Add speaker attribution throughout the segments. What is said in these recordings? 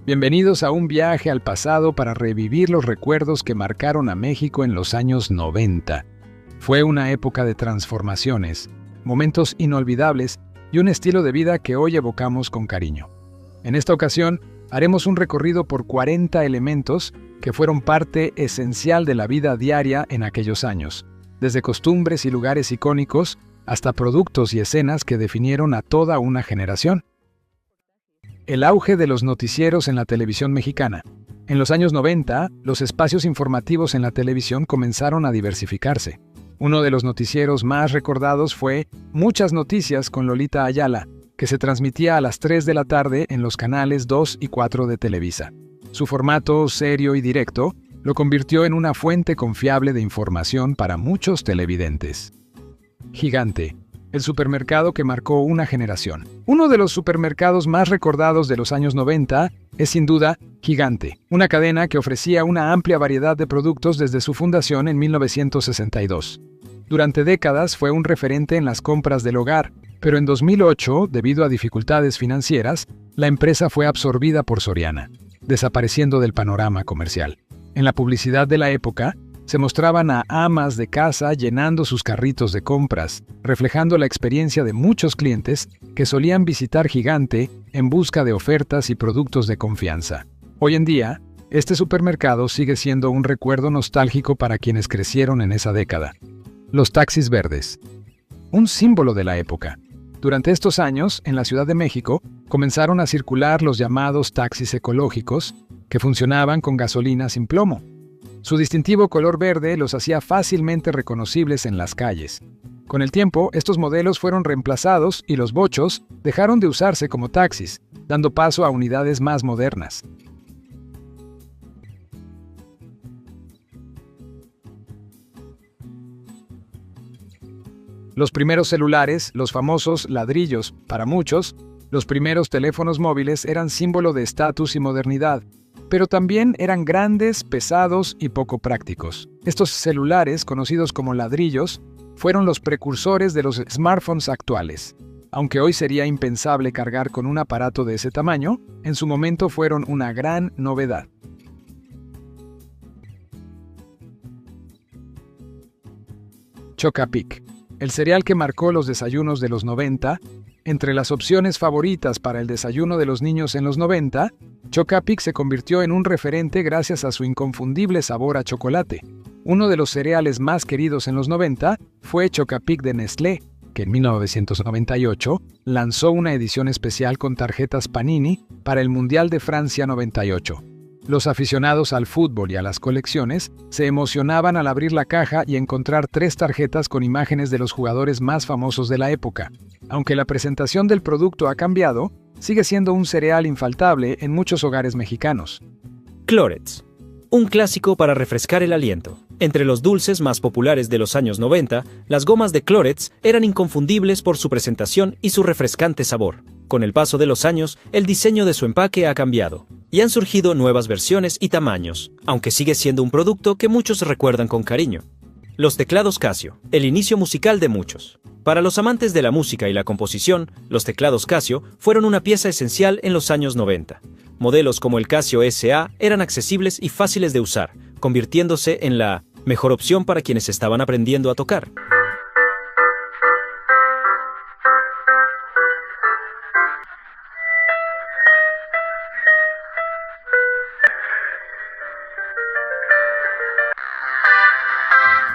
Speaker 1: Bienvenidos a un viaje al pasado para revivir los recuerdos que marcaron a México en los años 90. Fue una época de transformaciones, momentos inolvidables y un estilo de vida que hoy evocamos con cariño. En esta ocasión, haremos un recorrido por 40 elementos que fueron parte esencial de la vida diaria en aquellos años, desde costumbres y lugares icónicos hasta productos y escenas que definieron a toda una generación. El auge de los noticieros en la televisión mexicana. En los años 90, los espacios informativos en la televisión comenzaron a diversificarse. Uno de los noticieros más recordados fue Muchas Noticias con Lolita Ayala, que se transmitía a las 3 de la tarde en los canales 2 y 4 de Televisa. Su formato serio y directo lo convirtió en una fuente confiable de información para muchos televidentes. Gigante, el supermercado que marcó una generación. Uno de los supermercados más recordados de los años 90 es sin duda Gigante, una cadena que ofrecía una amplia variedad de productos desde su fundación en 1962. Durante décadas fue un referente en las compras del hogar, pero en 2008, debido a dificultades financieras, la empresa fue absorbida por Soriana, desapareciendo del panorama comercial. En la publicidad de la época, se mostraban a amas de casa llenando sus carritos de compras, reflejando la experiencia de muchos clientes que solían visitar Gigante en busca de ofertas y productos de confianza. Hoy en día, este supermercado sigue siendo un recuerdo nostálgico para quienes crecieron en esa década. Los taxis verdes. Un símbolo de la época. Durante estos años, en la Ciudad de México, comenzaron a circular los llamados taxis ecológicos, que funcionaban con gasolina sin plomo. Su distintivo color verde los hacía fácilmente reconocibles en las calles. Con el tiempo, estos modelos fueron reemplazados y los bochos dejaron de usarse como taxis, dando paso a unidades más modernas. Los primeros celulares, los famosos ladrillos, para muchos, los primeros teléfonos móviles eran símbolo de estatus y modernidad, pero también eran grandes, pesados y poco prácticos. Estos celulares, conocidos como ladrillos, fueron los precursores de los smartphones actuales. Aunque hoy sería impensable cargar con un aparato de ese tamaño, en su momento fueron una gran novedad. Chocapic. El cereal que marcó los desayunos de los 90, entre las opciones favoritas para el desayuno de los niños en los 90, Chocapic se convirtió en un referente gracias a su inconfundible sabor a chocolate. Uno de los cereales más queridos en los 90 fue Chocapic de Nestlé, que en 1998 lanzó una edición especial con tarjetas Panini para el Mundial de Francia 98. Los aficionados al fútbol y a las colecciones se emocionaban al abrir la caja y encontrar 3 tarjetas con imágenes de los jugadores más famosos de la época. Aunque la presentación del producto ha cambiado, sigue siendo un cereal infaltable en muchos hogares mexicanos.
Speaker 2: Clorets. Un clásico para refrescar el aliento. Entre los dulces más populares de los años 90, las gomas de Clorets eran inconfundibles por su presentación y su refrescante sabor. Con el paso de los años, el diseño de su empaque ha cambiado, y han surgido nuevas versiones y tamaños, aunque sigue siendo un producto que muchos recuerdan con cariño. Los teclados Casio, el inicio musical de muchos. Para los amantes de la música y la composición, los teclados Casio fueron una pieza esencial en los años 90. Modelos como el Casio SA eran accesibles y fáciles de usar, convirtiéndose en la mejor opción para quienes estaban aprendiendo a tocar.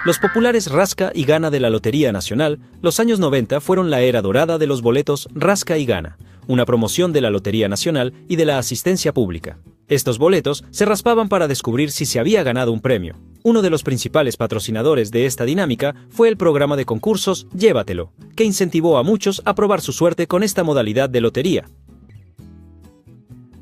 Speaker 2: Los populares Rasca y Gana de la Lotería Nacional, los años 90 fueron la era dorada de los boletos Rasca y Gana, una promoción de la Lotería Nacional y de la asistencia pública. Estos boletos se raspaban para descubrir si se había ganado un premio. Uno de los principales patrocinadores de esta dinámica fue el programa de concursos Llévatelo, que incentivó a muchos a probar su suerte con esta modalidad de lotería.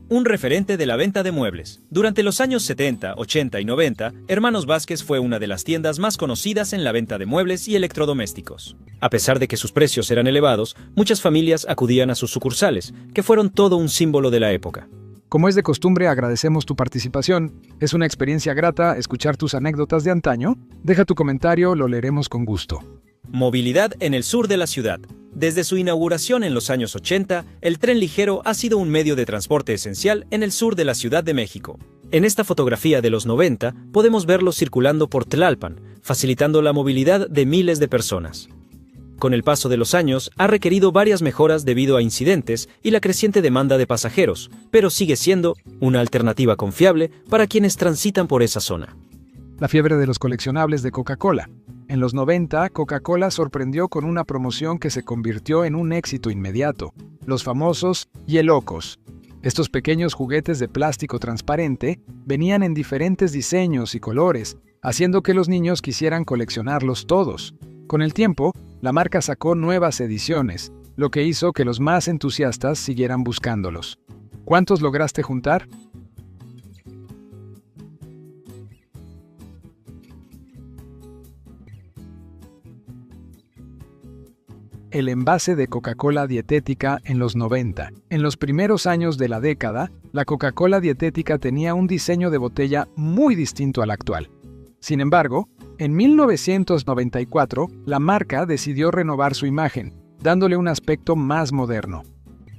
Speaker 2: Un referente de la venta de muebles. Durante los años 70, 80 y 90, Hermanos Vázquez fue una de las tiendas más conocidas en la venta de muebles y electrodomésticos. A pesar de que sus precios eran elevados, muchas familias acudían a sus sucursales, que fueron todo un símbolo de la época.
Speaker 1: Como es de costumbre, agradecemos tu participación. Es una experiencia grata escuchar tus anécdotas de antaño. Deja tu comentario, lo leeremos con gusto.
Speaker 2: Movilidad en el sur de la ciudad. Desde su inauguración en los años 80, el tren ligero ha sido un medio de transporte esencial en el sur de la Ciudad de México. En esta fotografía de los 90 podemos verlo circulando por Tlalpan, facilitando la movilidad de miles de personas. Con el paso de los años, ha requerido varias mejoras debido a incidentes y la creciente demanda de pasajeros, pero sigue siendo una alternativa confiable para quienes transitan por esa zona.
Speaker 1: La fiebre de los coleccionables de Coca-Cola. En los 90, Coca-Cola sorprendió con una promoción que se convirtió en un éxito inmediato: los famosos Hielocos. Estos pequeños juguetes de plástico transparente venían en diferentes diseños y colores, haciendo que los niños quisieran coleccionarlos todos. Con el tiempo, la marca sacó nuevas ediciones, lo que hizo que los más entusiastas siguieran buscándolos. ¿Cuántos lograste juntar? El envase de Coca-Cola dietética en los 90. En los primeros años de la década, la Coca-Cola dietética tenía un diseño de botella muy distinto al actual. Sin embargo, en 1994, la marca decidió renovar su imagen, dándole un aspecto más moderno.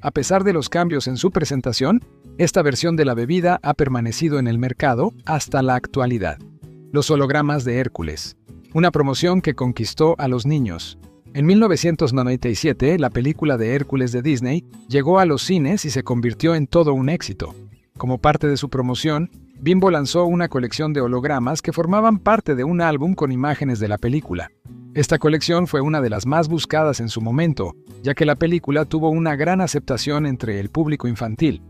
Speaker 1: A pesar de los cambios en su presentación, esta versión de la bebida ha permanecido en el mercado hasta la actualidad. Los hologramas de Hércules. Una promoción que conquistó a los niños. En 1997, la película de Hércules de Disney llegó a los cines y se convirtió en todo un éxito. Como parte de su promoción, Bimbo lanzó una colección de hologramas que formaban parte de un álbum con imágenes de la película. Esta colección fue una de las más buscadas en su momento, ya que la película tuvo una gran aceptación entre el público infantil.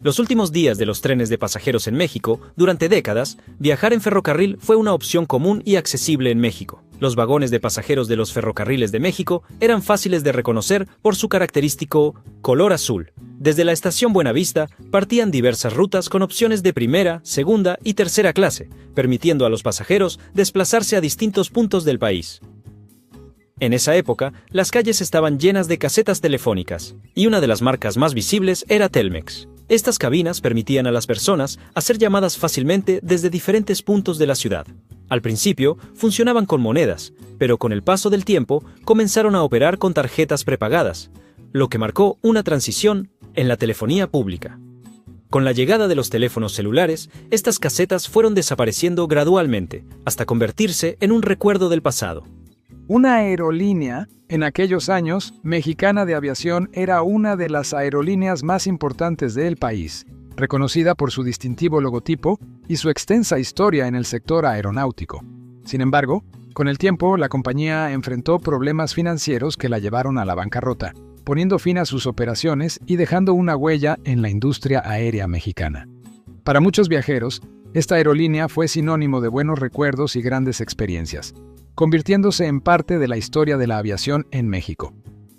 Speaker 2: Los últimos días de los trenes de pasajeros en México, durante décadas, viajar en ferrocarril fue una opción común y accesible en México. Los vagones de pasajeros de los ferrocarriles de México eran fáciles de reconocer por su característico color azul. Desde la estación Buenavista partían diversas rutas con opciones de primera, segunda y tercera clase, permitiendo a los pasajeros desplazarse a distintos puntos del país. En esa época, las calles estaban llenas de casetas telefónicas, y una de las marcas más visibles era Telmex. Estas cabinas permitían a las personas hacer llamadas fácilmente desde diferentes puntos de la ciudad. Al principio, funcionaban con monedas, pero con el paso del tiempo comenzaron a operar con tarjetas prepagadas, lo que marcó una transición en la telefonía pública. Con la llegada de los teléfonos celulares, estas casetas fueron desapareciendo gradualmente, hasta convertirse en un recuerdo del pasado.
Speaker 1: Una aerolínea, en aquellos años, Mexicana de Aviación era una de las aerolíneas más importantes del país, reconocida por su distintivo logotipo y su extensa historia en el sector aeronáutico. Sin embargo, con el tiempo, la compañía enfrentó problemas financieros que la llevaron a la bancarrota, poniendo fin a sus operaciones y dejando una huella en la industria aérea mexicana. Para muchos viajeros, esta aerolínea fue sinónimo de buenos recuerdos y grandes experiencias, convirtiéndose en parte de la historia de la aviación en México.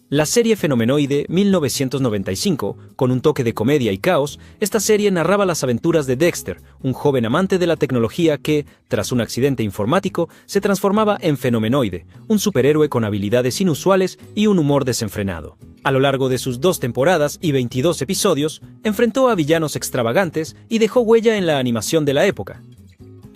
Speaker 2: La serie Fenomenoide 1995, con un toque de comedia y caos, esta serie narraba las aventuras de Dexter, un joven amante de la tecnología que, tras un accidente informático, se transformaba en Fenomenoide, un superhéroe con habilidades inusuales y un humor desenfrenado. A lo largo de sus 2 temporadas y 22 episodios, enfrentó a villanos extravagantes y dejó huella en la animación de la época.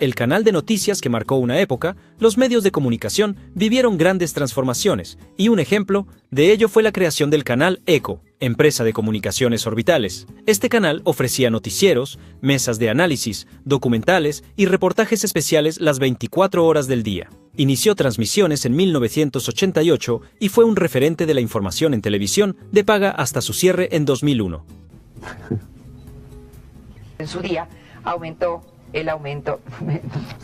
Speaker 2: El canal de noticias que marcó una época, los medios de comunicación vivieron grandes transformaciones, y un ejemplo de ello fue la creación del canal ECO, empresa de comunicaciones orbitales. Este canal ofrecía noticieros, mesas de análisis, documentales y reportajes especiales las 24 horas del día. Inició transmisiones en 1988 y fue un referente de la información en televisión de paga hasta su cierre en 2001.
Speaker 3: En su día aumentó el aumento.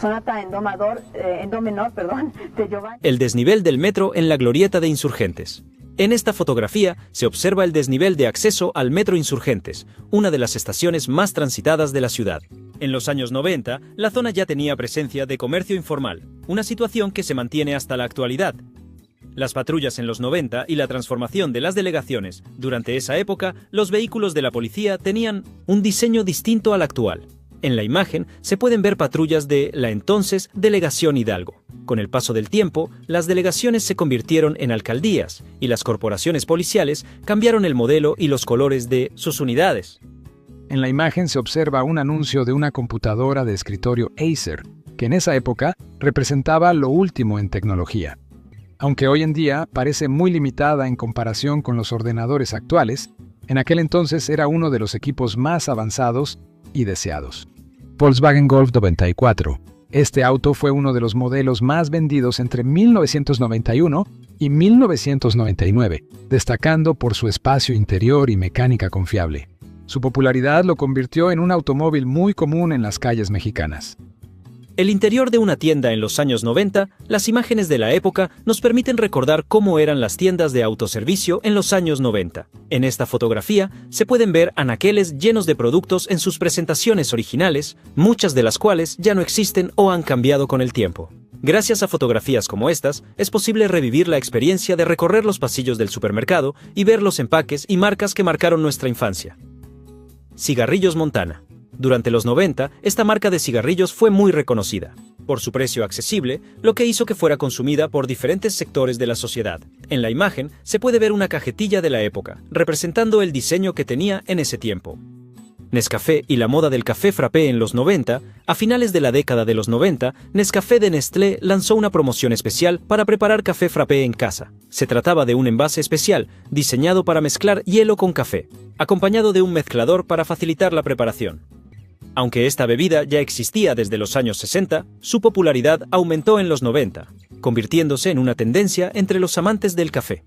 Speaker 3: Sonata en do menor, de Giovanni.
Speaker 2: El desnivel del metro en la glorieta de Insurgentes. En esta fotografía se observa el desnivel de acceso al Metro Insurgentes, una de las estaciones más transitadas de la ciudad. En los años 90, la zona ya tenía presencia de comercio informal, una situación que se mantiene hasta la actualidad. Las patrullas en los 90 y la transformación de las delegaciones. Durante esa época, los vehículos de la policía tenían un diseño distinto al actual. En la imagen se pueden ver patrullas de la entonces Delegación Hidalgo. Con el paso del tiempo, las delegaciones se convirtieron en alcaldías y las corporaciones policiales cambiaron el modelo y los colores de sus unidades.
Speaker 1: En la imagen se observa un anuncio de una computadora de escritorio Acer, que en esa época representaba lo último en tecnología. Aunque hoy en día parece muy limitada en comparación con los ordenadores actuales, en aquel entonces era uno de los equipos más avanzados y deseados. Volkswagen Golf 94. Este auto fue uno de los modelos más vendidos entre 1991 y 1999, destacando por su espacio interior y mecánica confiable. Su popularidad lo convirtió en un automóvil muy común en las calles mexicanas.
Speaker 2: El interior de una tienda en los años 90, las imágenes de la época nos permiten recordar cómo eran las tiendas de autoservicio en los años 90. En esta fotografía se pueden ver anaqueles llenos de productos en sus presentaciones originales, muchas de las cuales ya no existen o han cambiado con el tiempo. Gracias a fotografías como estas, es posible revivir la experiencia de recorrer los pasillos del supermercado y ver los empaques y marcas que marcaron nuestra infancia. Cigarrillos Montana. Durante los 90, esta marca de cigarrillos fue muy reconocida por su precio accesible, lo que hizo que fuera consumida por diferentes sectores de la sociedad. En la imagen se puede ver una cajetilla de la época, representando el diseño que tenía en ese tiempo. Nescafé y la moda del café frappé en los 90, a finales de la década de los 90, Nescafé de Nestlé lanzó una promoción especial para preparar café frappé en casa. Se trataba de un envase especial, diseñado para mezclar hielo con café, acompañado de un mezclador para facilitar la preparación. Aunque esta bebida ya existía desde los años 60, su popularidad aumentó en los 90, convirtiéndose en una tendencia entre los amantes del café.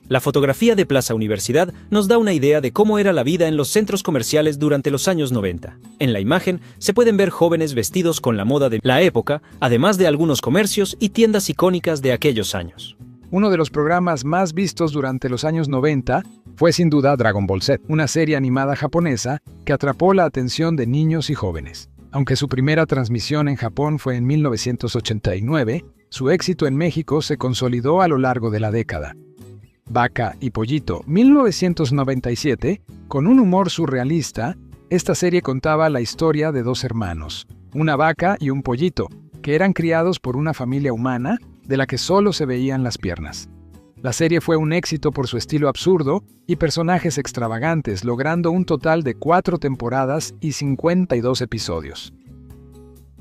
Speaker 2: La fotografía de Plaza Universidad nos da una idea de cómo era la vida en los centros comerciales durante los años 90. En la imagen se pueden ver jóvenes vestidos con la moda de la época, además de algunos comercios y tiendas icónicas de aquellos años.
Speaker 1: Uno de los programas más vistos durante los años 90 fue sin duda Dragon Ball Z, una serie animada japonesa que atrapó la atención de niños y jóvenes. Aunque su primera transmisión en Japón fue en 1989, su éxito en México se consolidó a lo largo de la década. Vaca y Pollito, 1997, con un humor surrealista, esta serie contaba la historia de dos hermanos, una vaca y un pollito, que eran criados por una familia humana de la que solo se veían las piernas. La serie fue un éxito por su estilo absurdo y personajes extravagantes, logrando un total de 4 temporadas y 52 episodios.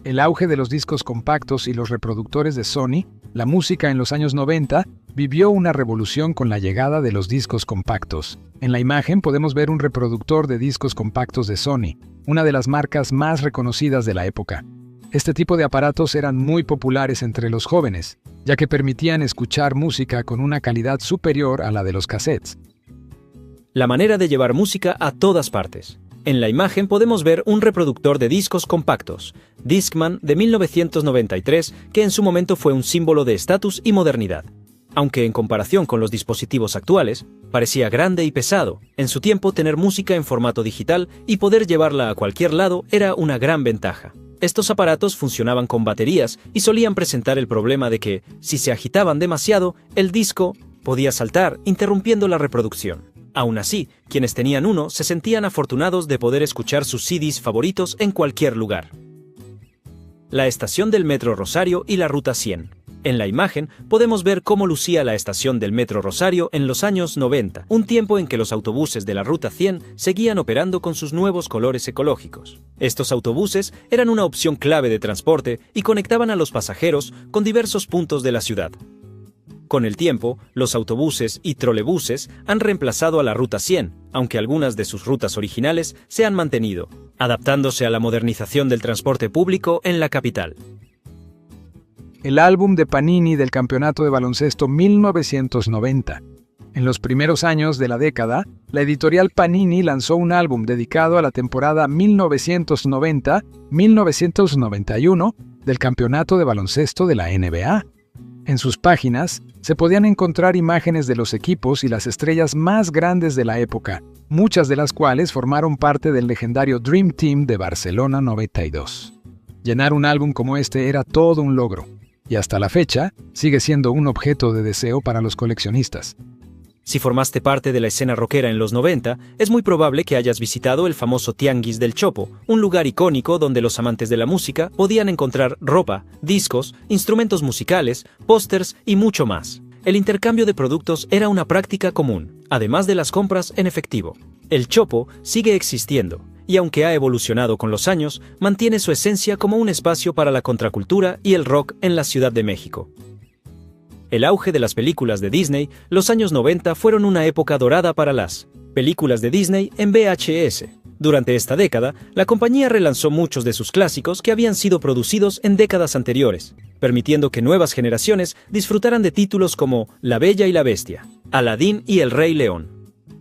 Speaker 1: El auge de los discos compactos y los reproductores de Sony, la música en los años 90, vivió una revolución con la llegada de los discos compactos. En la imagen podemos ver un reproductor de discos compactos de Sony, una de las marcas más reconocidas de la época. Este tipo de aparatos eran muy populares entre los jóvenes, ya que permitían escuchar música con una calidad superior a la de los cassettes.
Speaker 2: La manera de llevar música a todas partes. En la imagen podemos ver un reproductor de discos compactos, Discman de 1993, que en su momento fue un símbolo de estatus y modernidad. Aunque en comparación con los dispositivos actuales, parecía grande y pesado, en su tiempo tener música en formato digital y poder llevarla a cualquier lado era una gran ventaja. Estos aparatos funcionaban con baterías y solían presentar el problema de que, si se agitaban demasiado, el disco podía saltar, interrumpiendo la reproducción. Aún así, quienes tenían uno se sentían afortunados de poder escuchar sus CDs favoritos en cualquier lugar. La estación del Metro Rosario y la Ruta 100. En la imagen podemos ver cómo lucía la estación del Metro Rosario en los años 90, un tiempo en que los autobuses de la Ruta 100 seguían operando con sus nuevos colores ecológicos. Estos autobuses eran una opción clave de transporte y conectaban a los pasajeros con diversos puntos de la ciudad. Con el tiempo, los autobuses y trolebuses han reemplazado a la Ruta 100, aunque algunas de sus rutas originales se han mantenido, adaptándose a la modernización del transporte público en la capital.
Speaker 1: El álbum de Panini del Campeonato de Baloncesto 1990. En los primeros años de la década, la editorial Panini lanzó un álbum dedicado a la temporada 1990-1991 del Campeonato de Baloncesto de la NBA. En sus páginas se podían encontrar imágenes de los equipos y las estrellas más grandes de la época, muchas de las cuales formaron parte del legendario Dream Team de Barcelona 92. Llenar un álbum como este era todo un logro, y hasta la fecha sigue siendo un objeto de deseo para los coleccionistas.
Speaker 2: Si formaste parte de la escena rockera en los 90, es muy probable que hayas visitado el famoso Tianguis del Chopo, un lugar icónico donde los amantes de la música podían encontrar ropa, discos, instrumentos musicales, pósters y mucho más. El intercambio de productos era una práctica común, además de las compras en efectivo. El Chopo sigue existiendo, y aunque ha evolucionado con los años, mantiene su esencia como un espacio para la contracultura y el rock en la Ciudad de México. El auge de las películas de Disney, los años 90 fueron una época dorada para las películas de Disney en VHS. Durante esta década, la compañía relanzó muchos de sus clásicos que habían sido producidos en décadas anteriores, permitiendo que nuevas generaciones disfrutaran de títulos como La Bella y la Bestia, Aladín y El Rey León.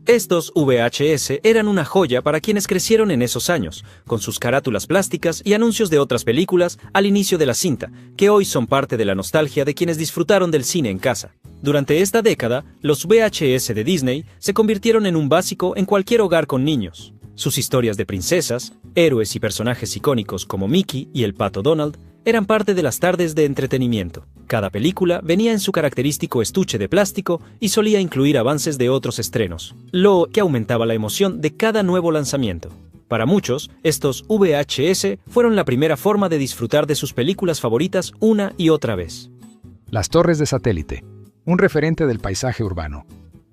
Speaker 2: Estos VHS eran una joya para quienes crecieron en esos años, con sus carátulas plásticas y anuncios de otras películas al inicio de la cinta, que hoy son parte de la nostalgia de quienes disfrutaron del cine en casa. Durante esta década, los VHS de Disney se convirtieron en un básico en cualquier hogar con niños. Sus historias de princesas, héroes y personajes icónicos como Mickey y el Pato Donald eran parte de las tardes de entretenimiento. Cada película venía en su característico estuche de plástico y solía incluir avances de otros estrenos, lo que aumentaba la emoción de cada nuevo lanzamiento. Para muchos, estos VHS fueron la primera forma de disfrutar de sus películas favoritas una y otra vez.
Speaker 1: Las torres de satélite, un referente del paisaje urbano.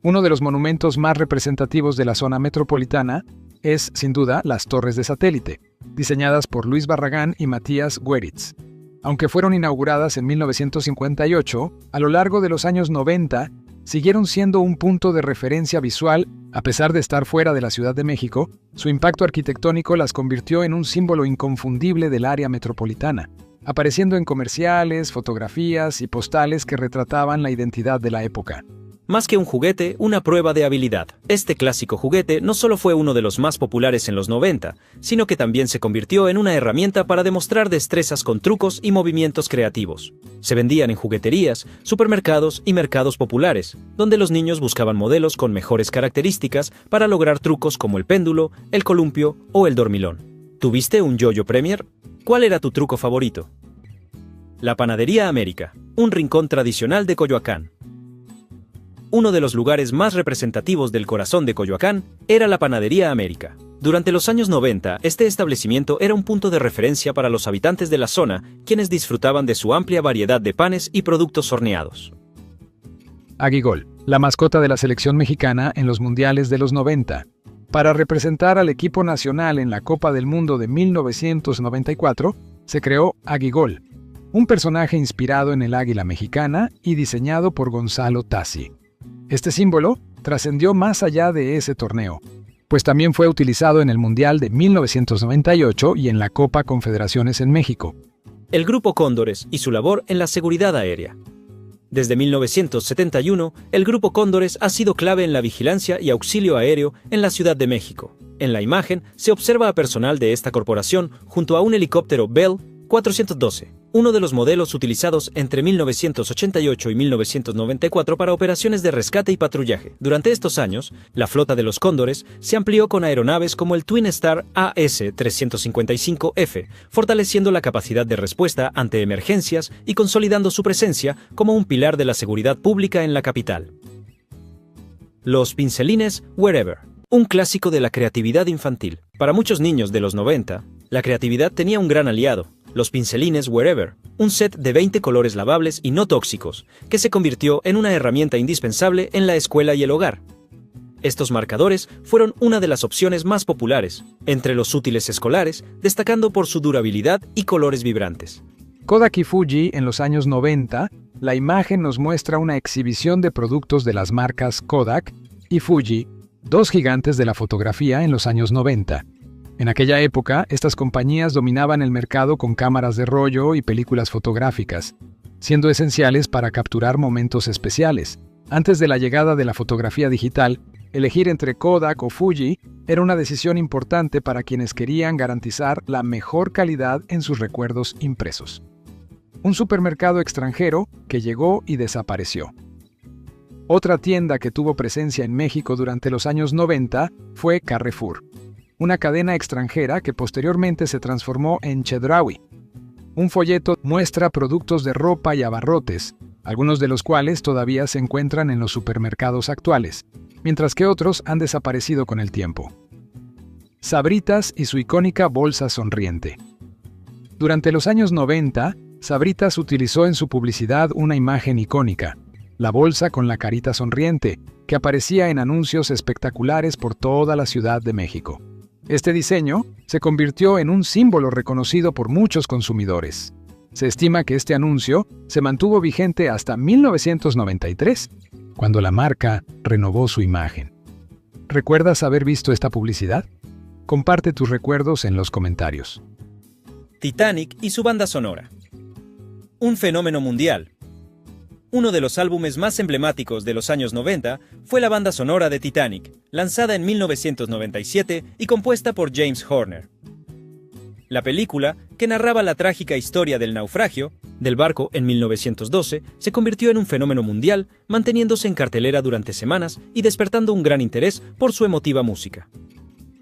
Speaker 1: Uno de los monumentos más representativos de la zona metropolitana es, sin duda, las torres de satélite, diseñadas por Luis Barragán y Matías Gueritz. Aunque fueron inauguradas en 1958, a lo largo de los años 90, siguieron siendo un punto de referencia visual. A pesar de estar fuera de la Ciudad de México, su impacto arquitectónico las convirtió en un símbolo inconfundible del área metropolitana, apareciendo en comerciales, fotografías y postales que retrataban la identidad de la época.
Speaker 2: Más que un juguete, una prueba de habilidad. Este clásico juguete no solo fue uno de los más populares en los 90, sino que también se convirtió en una herramienta para demostrar destrezas con trucos y movimientos creativos. Se vendían en jugueterías, supermercados y mercados populares, donde los niños buscaban modelos con mejores características para lograr trucos como el péndulo, el columpio o el dormilón. ¿Tuviste un Yo-Yo Premier? ¿Cuál era tu truco favorito? La Panadería América, un rincón tradicional de Coyoacán. Uno de los lugares más representativos del corazón de Coyoacán era la Panadería América. Durante los años 90, este establecimiento era un punto de referencia para los habitantes de la zona, quienes disfrutaban de su amplia variedad de panes y productos horneados.
Speaker 1: Aguigol, la mascota de la selección mexicana en los mundiales de los 90. Para representar al equipo nacional en la Copa del Mundo de 1994, se creó Aguigol, un personaje inspirado en el águila mexicana y diseñado por Gonzalo Tassi. Este símbolo trascendió más allá de ese torneo, pues también fue utilizado en el Mundial de 1998 y en la Copa Confederaciones en México.
Speaker 2: El Grupo Cóndores y su labor en la seguridad aérea. Desde 1971, el Grupo Cóndores ha sido clave en la vigilancia y auxilio aéreo en la Ciudad de México. En la imagen se observa a personal de esta corporación junto a un helicóptero Bell 412, uno de los modelos utilizados entre 1988 y 1994 para operaciones de rescate y patrullaje. Durante estos años, la flota de los Cóndores se amplió con aeronaves como el Twin Star AS-355F, fortaleciendo la capacidad de respuesta ante emergencias y consolidando su presencia como un pilar de la seguridad pública en la capital. Los pincelines Wherever, un clásico de la creatividad infantil. Para muchos niños de los 90, la creatividad tenía un gran aliado. Los pincelines Wherever, un set de 20 colores lavables y no tóxicos, que se convirtió en una herramienta indispensable en la escuela y el hogar. Estos marcadores fueron una de las opciones más populares, entre los útiles escolares, destacando por su durabilidad y colores vibrantes.
Speaker 1: Kodak y Fuji en los años 90, la imagen nos muestra una exhibición de productos de las marcas Kodak y Fuji, dos gigantes de la fotografía en los años 90. En aquella época, estas compañías dominaban el mercado con cámaras de rollo y películas fotográficas, siendo esenciales para capturar momentos especiales. Antes de la llegada de la fotografía digital, elegir entre Kodak o Fuji era una decisión importante para quienes querían garantizar la mejor calidad en sus recuerdos impresos. Un supermercado extranjero que llegó y desapareció. Otra tienda que tuvo presencia en México durante los años 90 fue Carrefour, una cadena extranjera que posteriormente se transformó en Chedraui. Un folleto muestra productos de ropa y abarrotes, algunos de los cuales todavía se encuentran en los supermercados actuales, mientras que otros han desaparecido con el tiempo. Sabritas y su icónica bolsa sonriente. Durante los años 90, Sabritas utilizó en su publicidad una imagen icónica, la bolsa con la carita sonriente, que aparecía en anuncios espectaculares por toda la Ciudad de México. Este diseño se convirtió en un símbolo reconocido por muchos consumidores. Se estima que este anuncio se mantuvo vigente hasta 1993, cuando la marca renovó su imagen. ¿Recuerdas haber visto esta publicidad? Comparte tus recuerdos en los comentarios.
Speaker 2: Titanic y su banda sonora. Un fenómeno mundial. Uno de los álbumes más emblemáticos de los años 90 fue la banda sonora de Titanic, lanzada en 1997 y compuesta por James Horner. La película, que narraba la trágica historia del naufragio del barco en 1912, se convirtió en un fenómeno mundial, manteniéndose en cartelera durante semanas y despertando un gran interés por su emotiva música.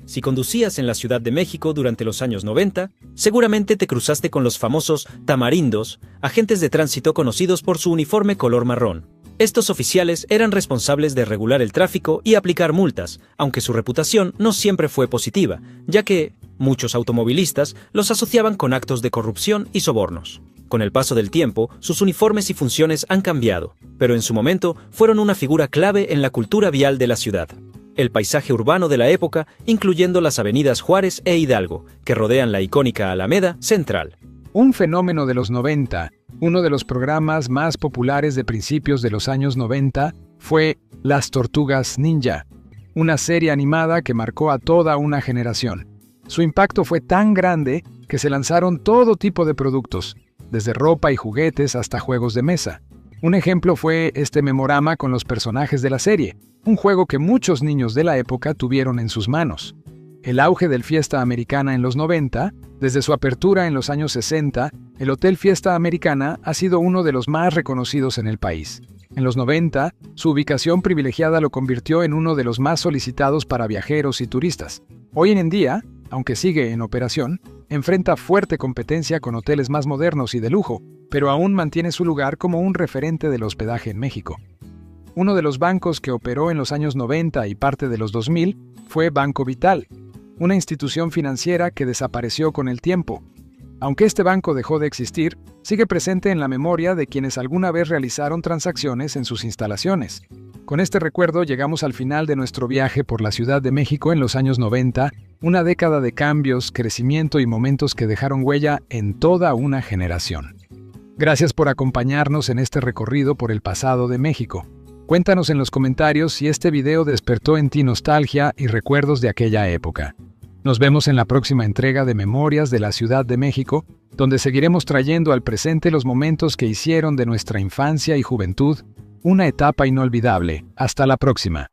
Speaker 2: Si conducías en la Ciudad de México durante los años 90, seguramente te cruzaste con los famosos tamarindos, agentes de tránsito conocidos por su uniforme color marrón. Estos oficiales eran responsables de regular el tráfico y aplicar multas, aunque su reputación no siempre fue positiva, ya que muchos automovilistas los asociaban con actos de corrupción y sobornos. Con el paso del tiempo, sus uniformes y funciones han cambiado, pero en su momento fueron una figura clave en la cultura vial de la ciudad. El paisaje urbano de la época, incluyendo las avenidas Juárez e Hidalgo, que rodean la icónica Alameda Central.
Speaker 1: Un fenómeno de los 90, uno de los programas más populares de principios de los años 90, fue Las Tortugas Ninja, una serie animada que marcó a toda una generación. Su impacto fue tan grande que se lanzaron todo tipo de productos, desde ropa y juguetes hasta juegos de mesa. Un ejemplo fue este memorama con los personajes de la serie, un juego que muchos niños de la época tuvieron en sus manos. El auge del Fiesta Americana en los 90, desde su apertura en los años 60, el Hotel Fiesta Americana ha sido uno de los más reconocidos en el país. En los 90, su ubicación privilegiada lo convirtió en uno de los más solicitados para viajeros y turistas. Hoy en día, aunque sigue en operación, enfrenta fuerte competencia con hoteles más modernos y de lujo, pero aún mantiene su lugar como un referente del hospedaje en México. Uno de los bancos que operó en los años 90 y parte de los 2000 fue Banco Vital, una institución financiera que desapareció con el tiempo. Aunque este banco dejó de existir, sigue presente en la memoria de quienes alguna vez realizaron transacciones en sus instalaciones. Con este recuerdo llegamos al final de nuestro viaje por la Ciudad de México en los años 90, una década de cambios, crecimiento y momentos que dejaron huella en toda una generación. Gracias por acompañarnos en este recorrido por el pasado de México. Cuéntanos en los comentarios si este video despertó en ti nostalgia y recuerdos de aquella época. Nos vemos en la próxima entrega de Memorias de la Ciudad de México, donde seguiremos trayendo al presente los momentos que hicieron de nuestra infancia y juventud una etapa inolvidable. Hasta la próxima.